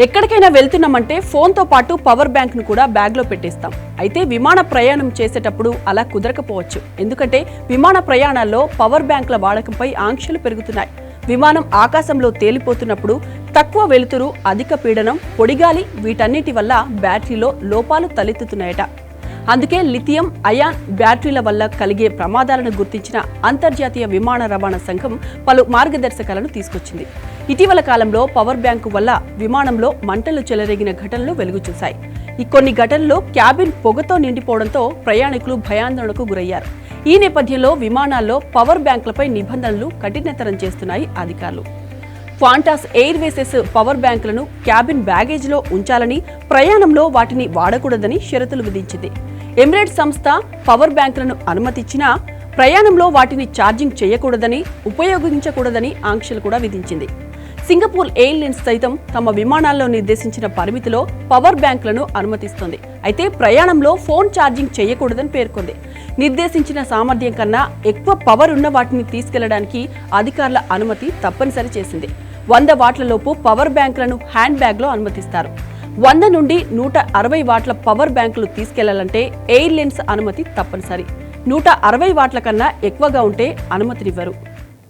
ఎక్కడికైనా వెళ్తున్నామంటే ఫోన్తో పాటు పవర్ బ్యాంక్ను కూడా బ్యాగ్లో పెట్టేస్తాం. అయితే విమాన ప్రయాణం చేసేటప్పుడు అలా కుదరకపోవచ్చు. ఎందుకంటే విమాన ప్రయాణాల్లో పవర్ బ్యాంకుల వాడకంపై ఆంక్షలు పెరుగుతున్నాయి. విమానం ఆకాశంలో తేలిపోతున్నప్పుడు తక్కువ వెలుతురు, అధిక పీడనం, పొడిగాలి వీటన్నిటి వల్ల బ్యాటరీలో లోపాలు తలెత్తుతున్నాయట. అందుకే లిథియం అయాన్ బ్యాటరీల వల్ల కలిగే ప్రమాదాలను గుర్తించిన అంతర్జాతీయ విమాన రవాణా సంఘం పలు మార్గదర్శకాలను తీసుకొచ్చింది. ఇటీవల కాలంలో పవర్ బ్యాంకు వల్ల విమానంలో మంటలు చెలరేగిన ఘటనలు వెలుగు చూశాయి. ఈ కొన్ని ఘటనల్లో క్యాబిన్ పొగతో నిండిపోవడంతో ప్రయాణికులు భయాందోళనకు గురయ్యారు. ఈ నేపథ్యంలో విమానాల్లో పవర్ బ్యాంకులపై నిబంధనలు కఠినతరం చేస్తున్నాయి అధికారులు. క్వాంటాస్ ఎయిర్వేసెస్ పవర్ బ్యాంకులను క్యాబిన్ బ్యాగేజ్లో ఉంచాలని, ప్రయాణంలో వాటిని వాడకూడదని షరతులు విధించింది. ఎమిరేట్స్ సంస్థ పవర్ బ్యాంకులను అనుమతించినా ప్రయాణంలో వాటిని ఛార్జింగ్ చేయకూడదని, ఉపయోగించకూడదని ఆంక్షలు కూడా విధించింది. సింగపూర్ ఎయిర్లైన్స్ సైతం తమ విమానాల్లో నిర్దేశించిన పరిమితిలో పవర్ బ్యాంకులను అనుమతిస్తోంది. అయితే ప్రయాణంలో ఫోన్ ఛార్జింగ్ చేయకూడదని పేర్కొంది. నిర్దేశించిన సామర్థ్యం కన్నా ఎక్కువ పవర్ ఉన్న వాటిని తీసుకెళ్లడానికి అధికారుల అనుమతి తప్పనిసరి చేసింది. 100 వాట్ల లోపు పవర్ బ్యాంకులను హ్యాండ్ బ్యాగ్లో అనుమతిస్తారు. 100 నుండి 160 వాట్ల పవర్ బ్యాంకులు తీసుకెళ్లాలంటే ఎయిర్లైన్స్ అనుమతి తప్పనిసరి. 160 వాట్ల కన్నా ఎక్కువగా ఉంటే అనుమతినివ్వరు.